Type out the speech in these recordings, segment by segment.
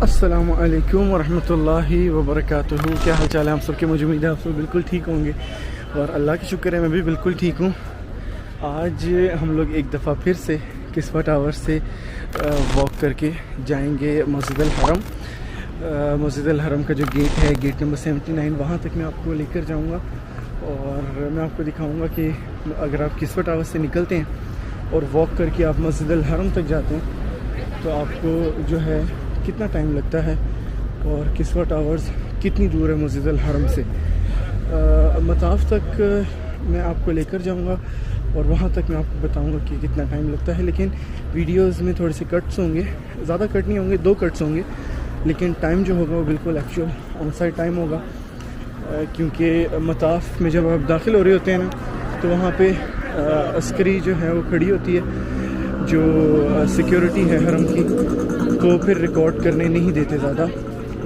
अस्सलामु अलैकुम वरहमतुल्लाहि वबरकातुहू। क्या हाल चाल है आप सबके? मुझे उम्मीद है आप सब बिल्कुल ठीक होंगे और अल्लाह की शुक्र है मैं भी बिल्कुल ठीक हूँ। आज हम लोग एक दफ़ा फिर से किस्वा टावर से वॉक करके जाएंगे मस्जिद अल हरम। मस्जिद अल हरम का जो गेट है, गेट नंबर 79, वहाँ तक मैं आपको लेकर जाऊँगा और मैं आपको दिखाऊँगा कि अगर आप किस्वा टावर से निकलते हैं और वॉक करके आप मस्जिद अल हरम तक जाते हैं तो आपको जो है कितना टाइम लगता है और किस्वा टावर्स कितनी दूर है मस्जिद अल हरम से। मताफ तक मैं आपको लेकर जाऊंगा और वहाँ तक मैं आपको बताऊंगा कि कितना टाइम लगता है। लेकिन वीडियोस में थोड़े से कट्स होंगे, ज़्यादा कट नहीं होंगे, 2 कट्स होंगे, लेकिन टाइम जो होगा वो बिल्कुल एक्चुअल ऑन साइड टाइम होगा। क्योंकि मताफ में जब आप दाखिल हो रहे होते हैं ना तो वहाँ पे अस्करी जो है वो खड़ी होती है, जो सिक्योरिटी है हरम की, तो फिर रिकॉर्ड करने नहीं देते ज़्यादा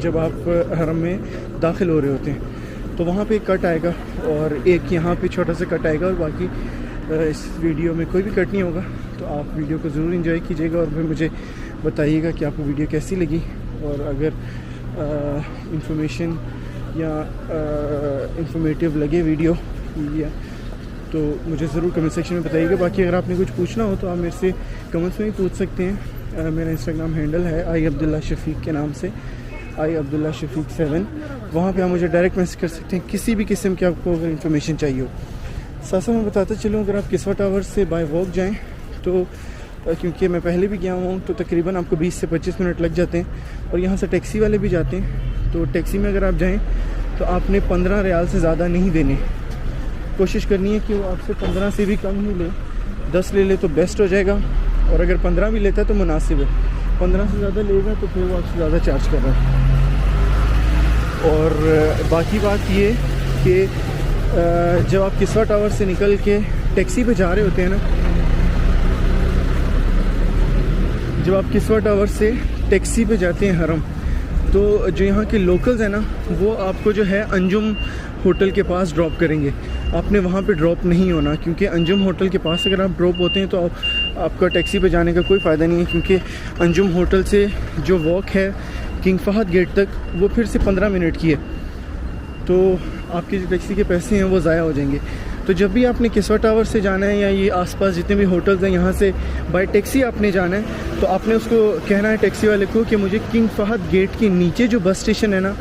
जब आप हरम में दाखिल हो रहे होते हैं। तो वहाँ पे एक कट आएगा और एक यहाँ पे छोटा सा कट आएगा और बाकी इस वीडियो में कोई भी कट नहीं होगा। तो आप वीडियो को ज़रूर एंजॉय कीजिएगा और फिर मुझे बताइएगा कि आपको वीडियो कैसी लगी। और अगर इंफॉर्मेशन या इंफॉर्मेटिव लगे वीडियो या तो मुझे ज़रूर कमेंट सेक्शन में बताइएगा। बाकी अगर आपने कुछ पूछना हो तो आप मेरे से कमेंट्स में ही पूछ सकते हैं। मेरा इंस्टाग्राम हैंडल है आई अब्दुल्ला शफीक के नाम से, आई अब्दुल्ला शफीक 7। वहाँ पे आप मुझे डायरेक्ट मैसेज कर सकते हैं किसी भी किस्म की आपको अगर इन्फॉर्मेशन चाहिए हो। साथ साथ मैं बताता चलूँ, अगर आप किस्वा टावर से बाय वॉक जाएँ तो क्योंकि मैं पहले भी गया हूँ तो तकरीबन आपको 20 से 25 मिनट लग जाते हैं। और यहाँ से टैक्सी वाले भी जाते हैं, तो टैक्सी में अगर आप जाएँ तो आपने 15 रियाल से ज़्यादा नहीं देने। कोशिश करनी है कि वो आपसे 15 से भी कम ही ले, 10 ले ले तो बेस्ट हो जाएगा। और अगर 15 भी लेता है तो मुनासिब है, 15 से ज़्यादा लेगा तो फिर वो आपसे ज़्यादा चार्ज कर रहा है। और बाकी बात ये कि जब आप किस्वा टावर से निकल के टैक्सी पे जा रहे होते हैं ना, जब आप किस्वा टावर से टैक्सी पे जाते हैं हरम, तो जो यहाँ के लोकल्स हैं ना वो आपको जो है अंजुम होटल के पास ड्रॉप करेंगे। आपने वहाँ पे ड्रॉप नहीं होना, क्योंकि अंजुम होटल के पास अगर आप ड्रॉप होते हैं तो आपका टैक्सी पे जाने का कोई फ़ायदा नहीं है। क्योंकि अंजुम होटल से जो वॉक है किंग फहद गेट तक वो फिर से 15 मिनट की है, तो आपके जो टैक्सी के पैसे हैं वो ज़ाया हो जाएंगे। तो जब भी आपने किस्वा टावर से जाना है या ये आसपास जितने भी होटल्स हैं यहाँ से बाय टैक्सी आपने जाना है, तो आपने उसको कहना है टैक्सी वाले को कि मुझे किंग फहद गेट के नीचे जो बस स्टेशन है ना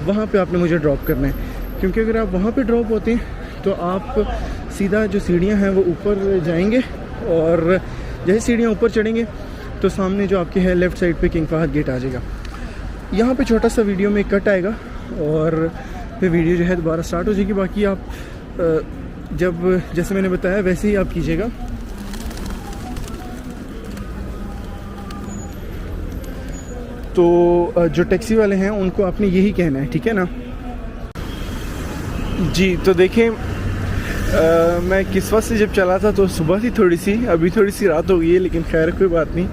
वहाँ पे आपने मुझे ड्रॉप करना है। क्योंकि अगर आप वहाँ पे ड्रॉप होते हैं तो आप सीधा जो सीढ़ियाँ हैं वो ऊपर जाएंगे और जैसे सीढ़ियाँ ऊपर चढ़ेंगे तो सामने जो आपके है लेफ़्ट साइड पे किंग फहद गेट आ जाएगा। यहाँ पे छोटा सा वीडियो में कट आएगा और फिर वीडियो जो है दोबारा स्टार्ट हो जाएगी। बाकी आप जब जैसे मैंने बताया वैसे ही आप कीजिएगा। तो जो टैक्सी वाले हैं उनको आपने यही कहना है, ठीक है ना जी। तो देखें, मैं किस्वा से जब चला था तो सुबह थी थोड़ी सी, अभी थोड़ी सी रात हो गई है, लेकिन खैर कोई बात नहीं।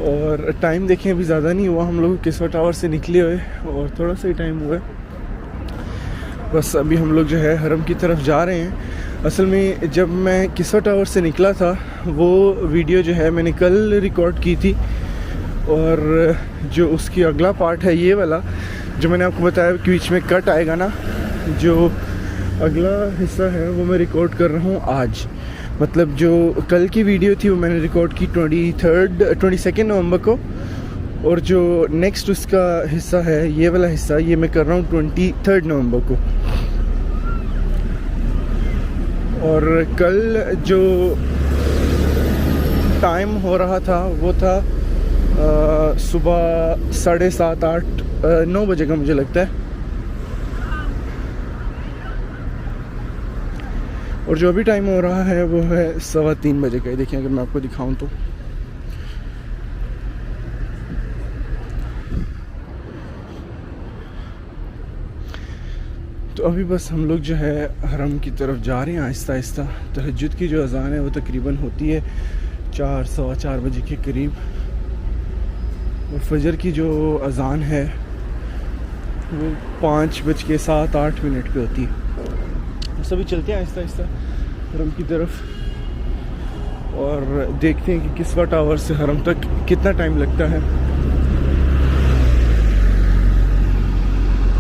और टाइम देखें अभी ज़्यादा नहीं हुआ, हम लोग किस्वा टावर से निकले हुए और थोड़ा सा ही टाइम हुआ है। बस अभी हम लोग जो है हरम की तरफ जा रहे हैं। असल में जब मैं किस्वा टावर से निकला था वो वीडियो जो है मैंने कल रिकॉर्ड की थी, और जो उसकी अगला पार्ट है ये वाला जो मैंने आपको बताया कि बीच में कट आएगा ना, जो अगला हिस्सा है वो मैं रिकॉर्ड कर रहा हूँ आज। मतलब जो कल की वीडियो थी वो मैंने रिकॉर्ड की 22 नवंबर को, और जो नेक्स्ट उसका हिस्सा है ये वाला हिस्सा ये मैं कर रहा हूँ 23 नवंबर को। और कल जो टाइम हो रहा था वो था सुबह 7:30 8 9 बजे का मुझे लगता है। और जो अभी टाइम हो रहा है वो है 3:15 बजे का। देखिए अगर मैं आपको दिखाऊं तो अभी बस हम लोग जो है हरम की तरफ जा रहे हैं आहिस्ता आहिस्ता। तहज्जुद की जो अज़ान है वो तकरीबन होती है 4 सवा 4 बजे के करीब, और फजर की जो अज़ान है वो 5:07-8 पे होती है। सभी चलते हैं आहिस्ता आहिस्ता हरम की तरफ और देखते हैं कि किस्वा टावर से हरम तक कितना टाइम लगता है।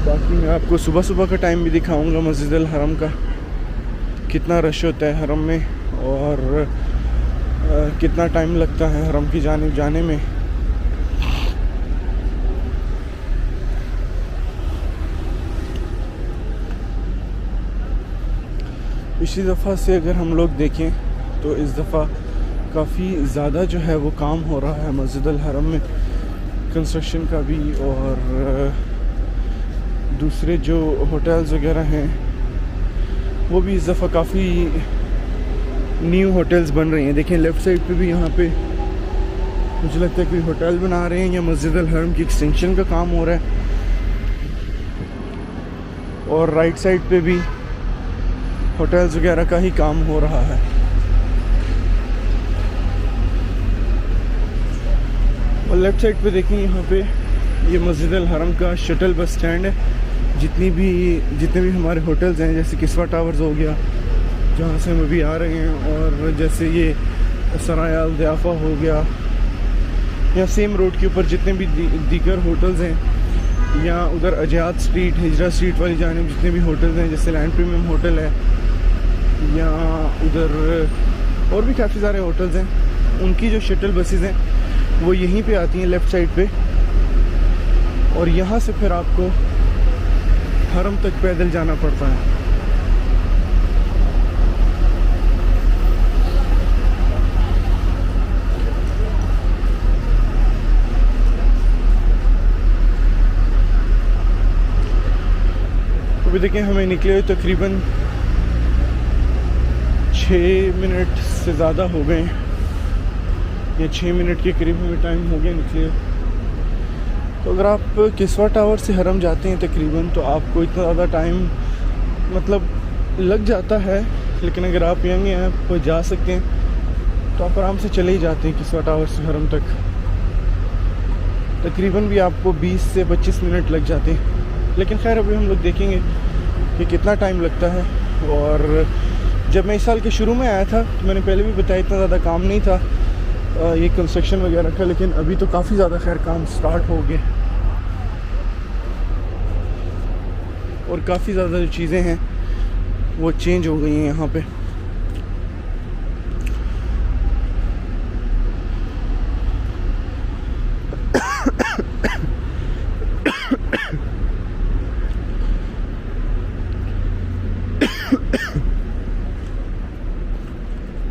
बाकी मैं आपको सुबह सुबह का टाइम भी दिखाऊंगा मस्जिद अल हरम का, कितना रश होता है हरम में और कितना टाइम लगता है हरम की जानिब जाने में। पिछली दफ़ा से अगर हम लोग देखें तो इस दफ़ा काफ़ी ज़्यादा जो है वो काम हो रहा है मस्जिद अल हरम में, कंस्ट्रक्शन का भी, और दूसरे जो होटल्स वगैरह हैं वो भी इस दफ़ा काफ़ी न्यू होटल्स बन रही हैं। देखें लेफ़्ट साइड पे भी यहाँ पे मुझे लगता है कोई होटल बना रहे हैं या मस्जिद अल हरम की एक्सटेंशन का काम हो रहा है, और राइट साइड पे भी होटल्स वगैरह का ही काम हो रहा है। और लेफ़्ट साइड पे देखें यहाँ पे ये मस्जिद अल हरम का शटल बस स्टैंड है। जितने भी हमारे होटल्स हैं, जैसे किस्वा टावर्स हो गया जहाँ से हम अभी आ रहे हैं, और जैसे ये सराय अल ज़ियाफ़ा हो गया, या सेम रोड के ऊपर जितने भी दीगर होटल्स हैं, या उधर अजाद स्ट्रीट, हिजरा स्ट्रीट वाली जानिब जितने भी होटल्स हैं, जैसे लैंड प्रीमियम होटल है, या उधर और भी काफ़ी सारे होटल्स हैं, उनकी जो शटल बसेस हैं वो यहीं पे आती हैं लेफ़्ट साइड पे, और यहाँ से फिर आपको हरम तक पैदल जाना पड़ता है। अभी देखें हमें निकले तकरीबन 6 मिनट से ज़्यादा हो गए, या 6 मिनट के करीब हमें टाइम हो गया निकले। तो अगर आप किस्वा टावर से हरम जाते हैं तकरीबन, तो आपको इतना ज़्यादा टाइम मतलब लग जाता है, लेकिन अगर आप यंग हैं, आप जा सकते हैं, तो आप आराम से चले ही जाते हैं किस्वा टावर से हरम तक। तकरीबन भी आपको 20 से 25 मिनट लग जाते हैं, लेकिन खैर अभी हम लोग देखेंगे कि कितना टाइम लगता है। और जब मैं इस साल के शुरू में आया था तो मैंने पहले भी बताया इतना ज़्यादा काम नहीं था ये कंस्ट्रक्शन वगैरह का, लेकिन अभी तो काफ़ी ज़्यादा खैर काम स्टार्ट हो गए, और काफ़ी ज़्यादा जो चीज़ें हैं वो चेंज हो गई हैं यहाँ पे।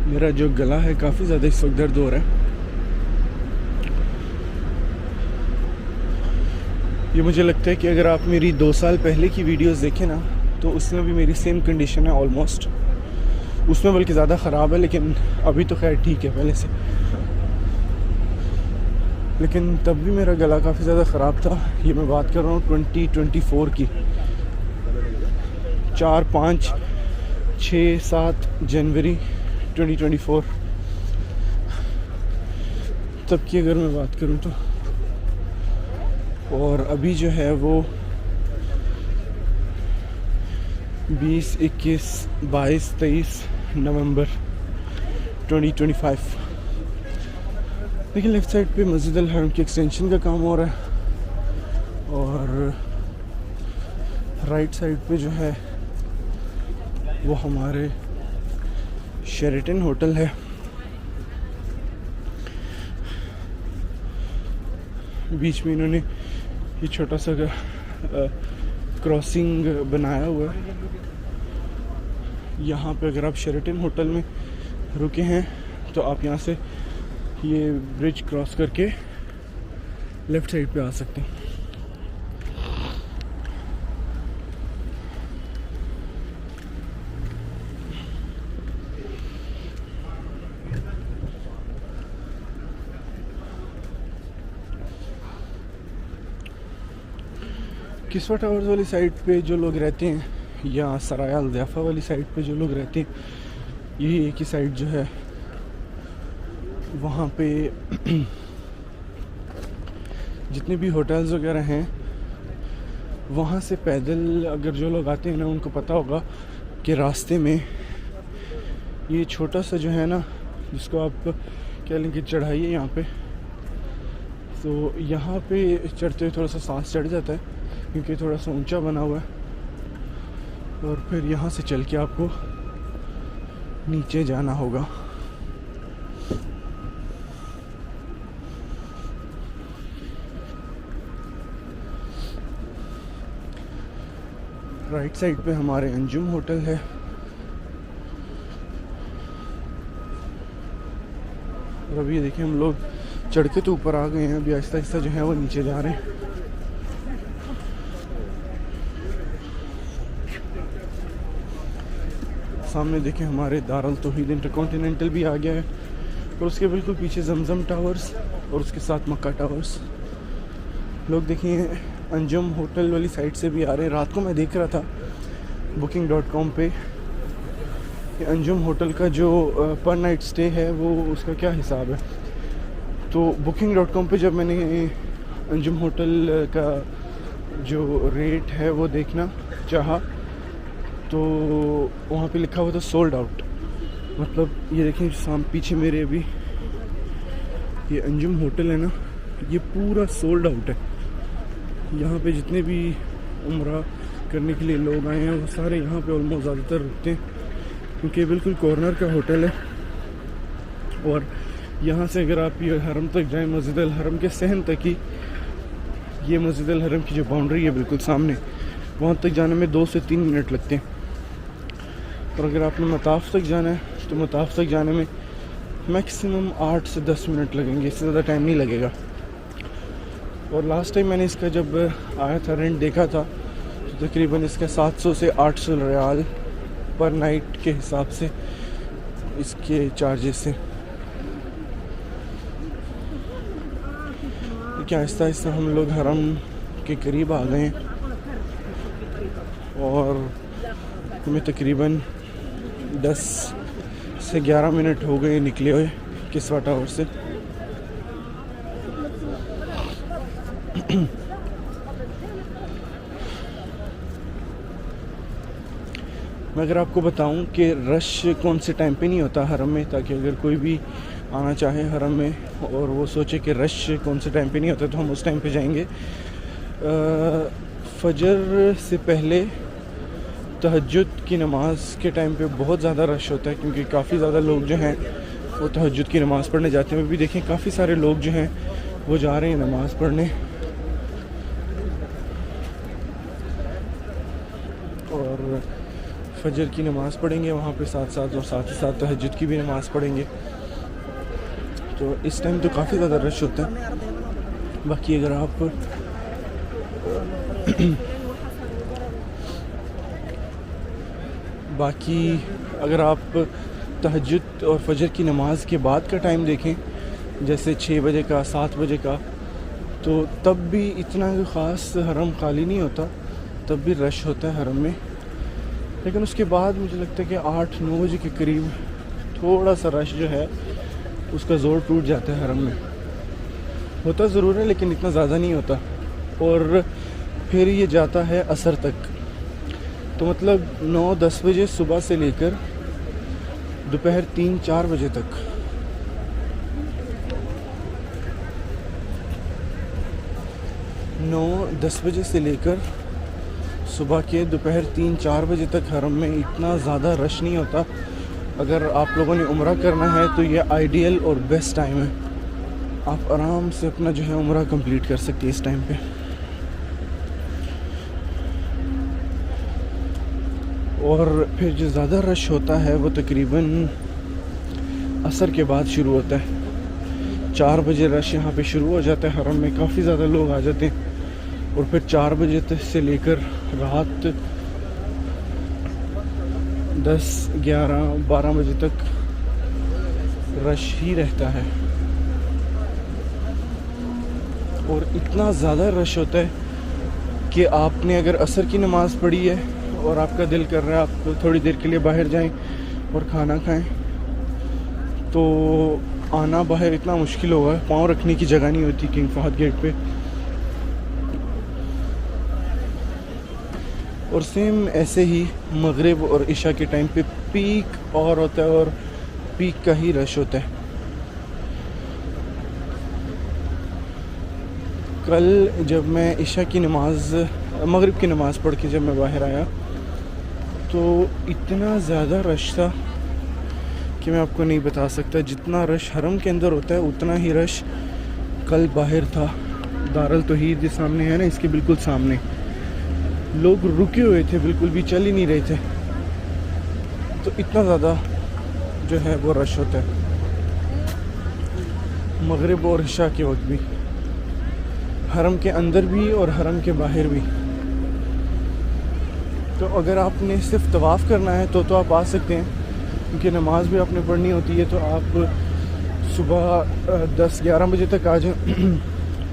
मेरा जो गला है काफ़ी ज़्यादा इस वक्त दर्द हो रहा है। ये मुझे लगता है कि अगर आप मेरी 2 साल पहले की वीडियोस देखें ना, तो उसमें भी मेरी सेम कंडीशन है ऑलमोस्ट, उसमें बल्कि ज़्यादा ख़राब है, लेकिन अभी तो खैर ठीक है पहले से। लेकिन तब भी मेरा गला काफ़ी ज़्यादा ख़राब था। ये मैं बात कर रहा हूँ 2024 की, 4, 5, 6, 7 जनवरी 2024 तब की अगर मैं बात करूं तो। और अभी जो है वो 20, 21, 22, 23 नवंबर 2025। देखिए लेफ़्ट साइड पे मस्जिद अल हरम की एक्सटेंशन का काम हो रहा है, और राइट साइड पे जो है वो हमारे शेरेटन होटल है। बीच में इन्होंने ये छोटा सा क्रॉसिंग बनाया हुआ है। यहाँ पे अगर आप शेरेटन होटल में रुके हैं तो आप यहाँ से ये ब्रिज क्रॉस करके लेफ़्ट साइड पे आ सकते हैं। किस्वा टावर्स वाली साइड पे जो लोग रहते हैं, या सराय अल ज़ियाफ़ा वाली साइड पे जो लोग रहते हैं, यही एक ही साइड जो है वहाँ पे जितने भी होटल्स वगैरह हैं, वहाँ से पैदल अगर जो लोग आते हैं ना, उनको पता होगा कि रास्ते में ये छोटा सा जो है ना, जिसको आप कह लें कि चढ़ाई है यहाँ पे, तो यहाँ पे चढ़ते हुए थोड़ा सा सांस चढ़ जाता है, क्योंकि थोड़ा सा ऊंचा बना हुआ है और फिर यहाँ से चल के आपको नीचे जाना होगा। राइट साइड पे हमारे अंजुम होटल है। और अभी देखिए हम लोग चढ़ के तो ऊपर आ गए हैं, अभी आहिस्ता आहिस्ता जो है वो नीचे जा रहे हैं। सामने देखें हमारे दारुल तौहीद इंटरकॉन्टिनेंटल भी आ गया है और उसके बिल्कुल पीछे जमजम टावर्स और उसके साथ मक्का टावर्स। लोग देखिए अंजुम होटल वाली साइड से भी आ रहे हैं। रात को मैं देख रहा था booking.com पे कि अंजुम होटल का जो पर नाइट स्टे है वो उसका क्या हिसाब है। तो booking.com पे जब मैंने अंजुम होटल का जो रेट है वो देखना चाहा तो वहाँ पे लिखा हुआ था सोल्ड आउट। मतलब ये देखें पीछे मेरे अभी ये अंजुम होटल है ना, ये पूरा सोल्ड आउट है। यहाँ पे जितने भी उम्रा करने के लिए लोग आए हैं वो सारे यहाँ पे ऑलमोस्ट ज़्यादातर रुकते हैं क्योंकि बिल्कुल कॉर्नर का होटल है। और यहाँ से अगर आप ये हरम तक जाएं, मस्जिद अल हरम के सहन तक ही, ये मस्जिद अल हरम की जो बाउंड्री है बिल्कुल सामने, वहाँ तक जाने में 2 से 3 मिनट लगते हैं। और अगर आपने मताफ़ तक जाना है तो मताफ़ तक जाने में मैक्सिमम 8 से 10 मिनट लगेंगे, इससे ज़्यादा टाइम नहीं लगेगा। और लास्ट टाइम मैंने इसका जब आया था रेंट देखा था तो तकरीबन इसका 700 से 800 रियाल पर नाइट के हिसाब से इसके चार्जेस हैं। क्या आहिस्ता आहिस्ता हम लोग हरम के करीब आ गए हैं और हमें तकरीबन 10 से 11 मिनट हो गए निकले हुए किस्वा टावर से। मैं अगर आपको बताऊं कि रश कौन से टाइम पे नहीं होता हरम में, ताकि अगर कोई भी आना चाहे हरम में और वो सोचे कि रश कौन से टाइम पे नहीं होता तो हम उस टाइम पे जाएंगे। फजर से पहले तहज्जुद की नमाज़ के टाइम पे बहुत ज़्यादा रश होता है क्योंकि काफ़ी ज़्यादा लोग जो हैं वो तहज्जुद की नमाज़ पढ़ने जाते हैं। अभी देखें काफ़ी सारे लोग जो हैं वो जा रहे हैं नमाज़ पढ़ने और फजर की नमाज़ पढ़ेंगे वहाँ पे साथ साथ, और साथ ही साथ तहज्जुद की भी नमाज़ पढ़ेंगे। तो इस टाइम तो काफ़ी ज़्यादा रश होता है। बाकी अगर आप तहज्जुद और फजर की नमाज़ के बाद का टाइम देखें, जैसे 6 बजे का, 7 बजे का, तो तब भी इतना ख़ास हरम खाली नहीं होता, तब भी रश होता है हरम में। लेकिन उसके बाद मुझे लगता है कि 8-9 बजे के करीब थोड़ा सा रश जो है उसका ज़ोर टूट जाता है हरम में। होता ज़रूर है लेकिन इतना ज़्यादा नहीं होता। और फिर ये जाता है असर तक, तो मतलब 9-10 बजे सुबह से लेकर दोपहर 3-4 बजे तक। नौ 10 बजे से लेकर सुबह के दोपहर 3-4 बजे तक हरम में इतना ज़्यादा रश नहीं होता। अगर आप लोगों ने उम्रा करना है तो ये आइडियल और बेस्ट टाइम है। आप आराम से अपना जो है उम्रा कंप्लीट कर सकते हैं इस टाइम पे। और फिर जो ज़्यादा रश होता है वो तकरीबन असर के बाद शुरू होता है। 4 बजे रश यहाँ पे शुरू हो जाता है हरम में, काफ़ी ज़्यादा लोग आ जाते हैं। और फिर 4 बजे तक से लेकर रात 10-11-12 बजे तक रश ही रहता है। और इतना ज़्यादा रश होता है कि आपने अगर असर की नमाज़ पढ़ी है और आपका दिल कर रहा है आप थोड़ी देर के लिए बाहर जाएं और खाना खाएं, तो आना बाहर इतना मुश्किल होगा, पाँव रखने की जगह नहीं होती किंग फहद गेट पे। और सेम ऐसे ही मगरिब और इशा के टाइम पे पीक और होता है और पीक का ही रश होता है। कल जब मैं इशा की नमाज़ मगरिब की नमाज़ पढ़ के जब मैं बाहर आया तो इतना ज़्यादा रश था कि मैं आपको नहीं बता सकता। जितना रश हरम के अंदर होता है उतना ही रश कल बाहर था। दारुल तौहीद जो सामने है ना, इसके बिल्कुल सामने लोग रुके हुए थे, बिल्कुल भी चल ही नहीं रहे थे। तो इतना ज़्यादा जो है वो रश होता है मगरिब और इशा के वक्त भी, हरम के अंदर भी और हरम के बाहर भी। तो अगर आपने सिर्फ तवाफ़ करना है तो आप आ सकते हैं, क्योंकि नमाज़ भी आपने पढ़नी होती है। तो आप सुबह 10-11 बजे तक आ जाएं।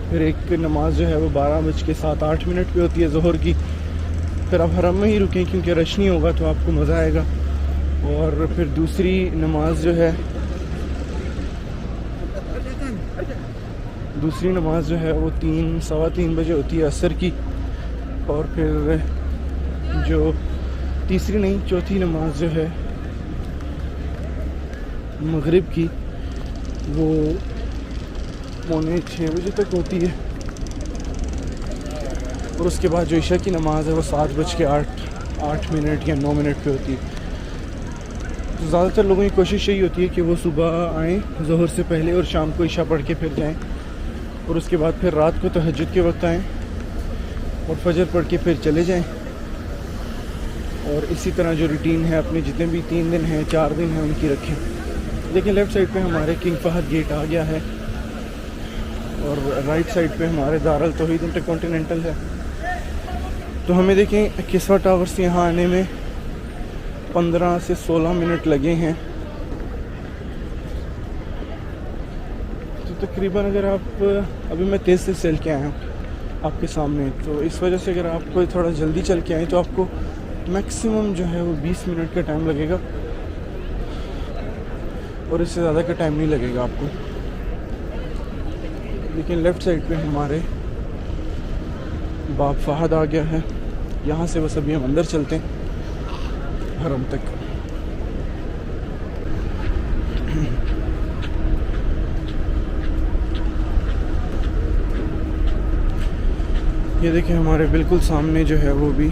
फिर एक नमाज़ जो है वो 12:07-8 पे होती है ज़ोहर की। फिर आप हरम में ही रुकें क्योंकि रश नहीं होगा तो आपको मज़ा आएगा। और फिर दूसरी नमाज़ जो है वो 3-3:15 बजे होती है असर की। और फिर जो चौथी नमाज़ जो है मगरिब की वो 5:45 बजे तक होती है। और उसके बाद जो इशा की नमाज़ है वो 7:08 या 9 पे होती है। तो ज़्यादातर लोगों की कोशिश यही होती है कि वो सुबह आएँ ज़ोहर से पहले और शाम को इशा पढ़ के फिर जाएँ, और उसके बाद फिर रात को तहज्जुद के वक्त आएँ और फजर पढ़ के फिर चले जाएँ। और इसी तरह जो रूटीन है अपने जितने भी 3 दिन हैं 4 दिन हैं उनकी रखें। देखिए लेफ़्ट साइड पे हमारे किंग फहद गेट आ गया है और राइट साइड पे हमारे दारुल तौहीद इंटरकॉन्टिनेंटल है। तो हमें देखें किस्वा टावर से यहाँ आने में 15 से 16 मिनट लगे हैं। तो तकरीबन अगर आप अभी मैं तेज़ से चल के आया हूँ आपके सामने, तो इस वजह से अगर आपको थोड़ा जल्दी चल के आए तो आपको मैक्सिमम जो है वो 20 मिनट का टाइम लगेगा और इससे ज़्यादा का टाइम नहीं लगेगा आपको। लेकिन लेफ़्ट साइड पे हमारे बाब फहद आ गया है। यहाँ से बस अभी हम अंदर चलते हैं हरम तक। ये देखिए हमारे बिल्कुल सामने जो है वो भी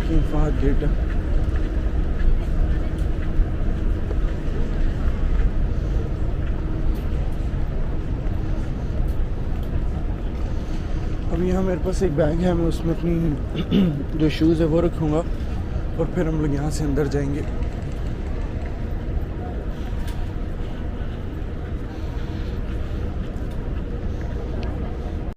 किंग फहद गेट है। अभी यहाँ मेरे पास एक बैग है, मैं उसमें अपनी जो शूज़ है वो रखूँगा और फिर हम लोग यहाँ से अंदर जाएंगे।